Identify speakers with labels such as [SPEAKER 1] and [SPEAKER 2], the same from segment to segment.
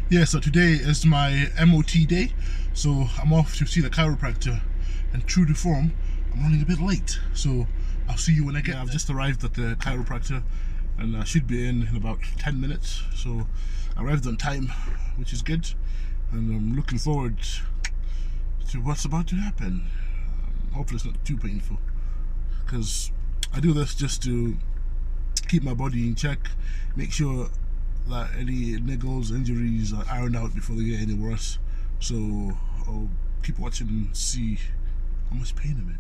[SPEAKER 1] Yeah, so today is my MOT day, so I'm off to see the chiropractor, and true to form, I'm running a bit late, so I'll see you when I get there. I've just arrived at the chiropractor and I should be in about 10 minutes, so I arrived on time, which is good, and I'm looking forward to what's about to happen. Hopefully it's not too painful, because I do this just to keep my body in check, make sure that any niggles, injuries are ironed out before they get any worse. So I'll keep watching and see how much pain I'm in.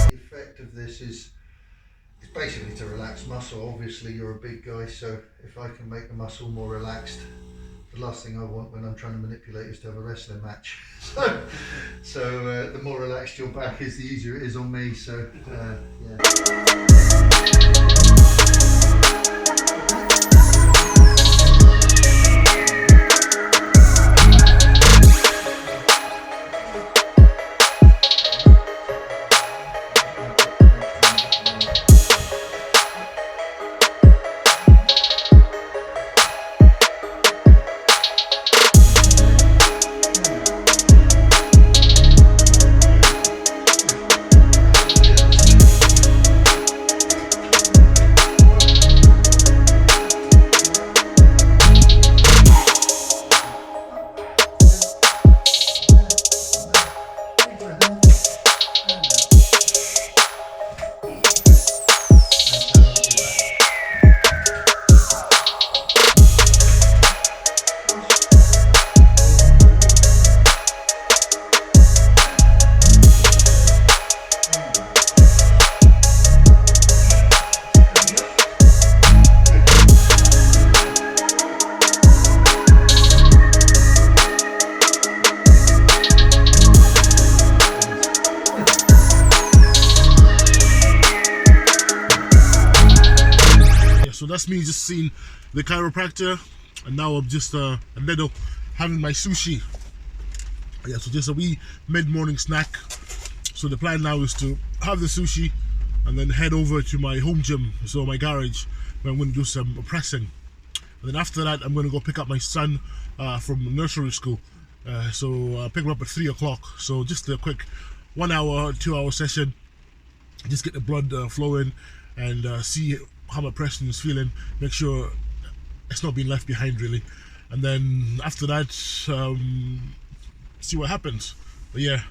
[SPEAKER 2] The effect of this is basically to relax muscle. Obviously you're a big guy, so if I can make the muscle more relaxed, the last thing I want when I'm trying to manipulate is to have a wrestling match. So the more relaxed your back is, the easier it is on me. So yeah.
[SPEAKER 1] So that's me just seeing the chiropractor, and now I'm just in the middle having my sushi. Yeah, so just a wee mid-morning snack. So the plan now is to have the sushi and then head over to my home gym, so my garage, where I'm going to do some pressing. And then after that, I'm going to go pick up my son from nursery school. So pick him up at 3 o'clock. So just a quick 1 hour, 2 hour session. Just get the blood flowing and see how my pressing is feeling. Make sure it's not being left behind, really. And then after that, see what happens. But yeah.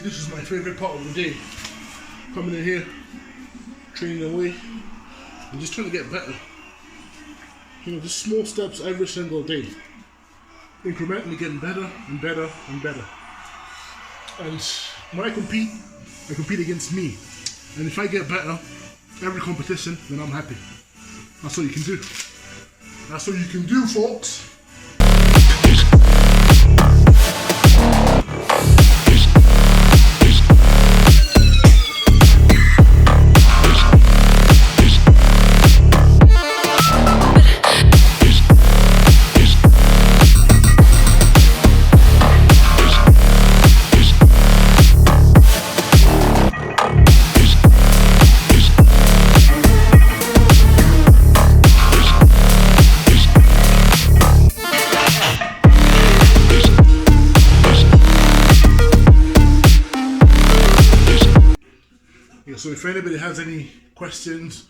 [SPEAKER 1] This is my favorite part of the day. Coming in here, training away, and just trying to get better. You know, just small steps every single day. Incrementally getting better and better and better. And when I compete against me. And if I get better every competition, then I'm happy. That's all you can do. That's all you can do, folks. So if anybody has any questions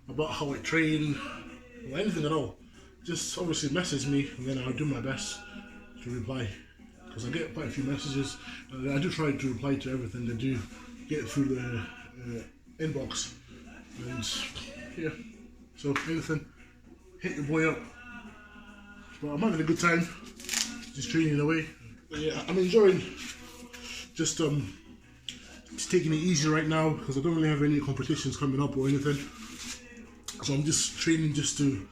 [SPEAKER 1] about how I train or anything at all, just obviously message me and then I'll do my best to reply, because I get quite a few messages and I do try to reply to everything that do get through the inbox. And yeah, so anything, hit your boy up. But I'm having a good time just training away. But yeah, I'm enjoying just taking it easy right now, because I don't really have any competitions coming up or anything. So I'm just training just to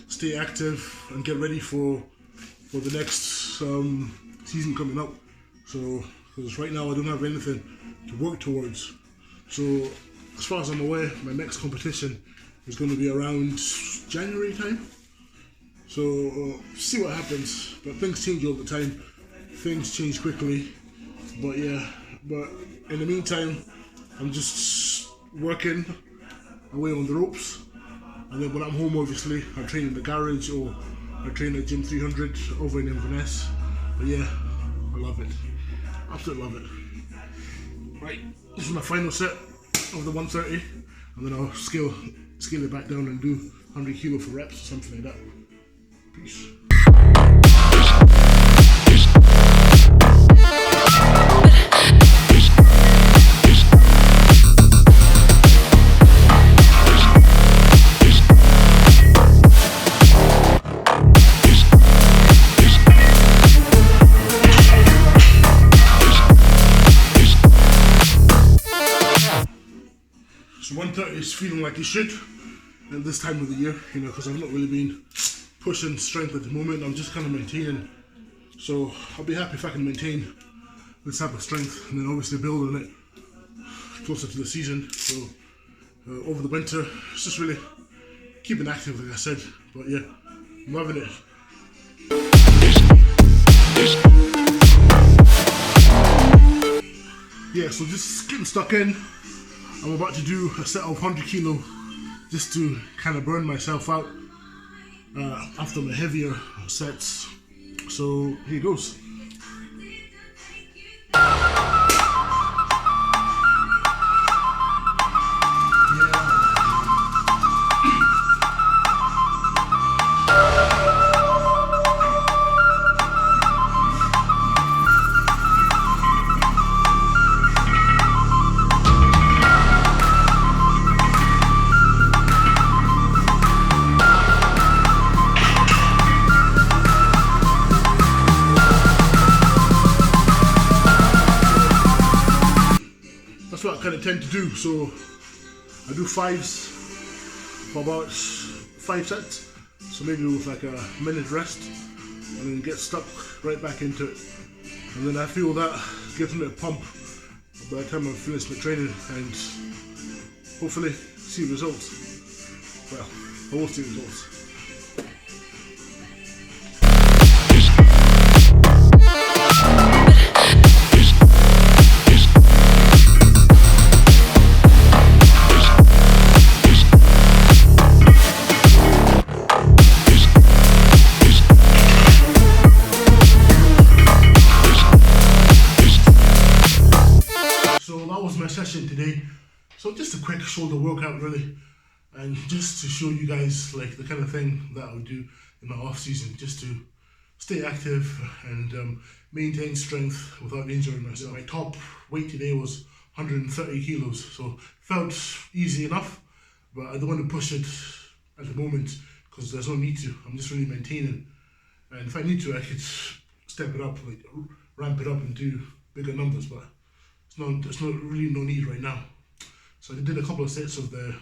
[SPEAKER 1] stay active and get ready for the next season coming up. So because right now I don't have anything to work towards. So as far as I'm aware, my next competition is going to be around January time. So see what happens. But things change all the time. Things change quickly. But yeah, but in the meantime, I'm just working away on the ropes. And then when I'm home, obviously, I train in the garage or I train at Gym 300 over in Inverness. But yeah, I love it. Absolutely love it. Right, this is my final set of the 130. And then I'll scale it back down and do 100 kilo for reps or something like that. Peace. So 130 is feeling like it should at this time of the year, you know, because I've not really been pushing strength at the moment. I'm just kind of maintaining. So I'll be happy if I can maintain this type of strength and then obviously build on it closer to the season. So over the winter, it's just really keeping active, like I said. But yeah, I'm loving it. Yeah, so just getting stuck in. I'm about to do a set of 100 kilo just to kind of burn myself out after my heavier sets. So here goes. That's what I kind of tend to do. So I do fives for about 5 sets. So maybe with like a minute rest and then get stuck right back into it. And then I feel that gives me a pump by the time I finish my training and hopefully see results. Well, I will see results. Session today, so just a quick shoulder workout really, and just to show you guys like the kind of thing that I would do in my off season, just to stay active and maintain strength without injuring myself. My top weight today was 130 kilos, so felt easy enough, but I don't want to push it at the moment because there's no need to. I'm just really maintaining, and if I need to I could step it up, like ramp it up and do bigger numbers, but there's not really no need right now. So I did a couple of sets of the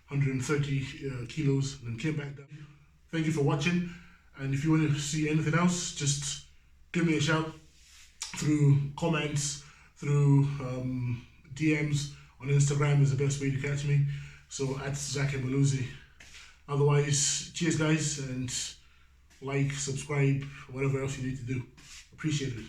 [SPEAKER 1] 130 kilos and then came back down. Thank you for watching, and if you want to see anything else, just give me a shout through comments, through DMs on Instagram is the best way to catch me. So at Zake Muluzi. Otherwise, cheers guys, and like, subscribe, whatever else you need to do. Appreciate it.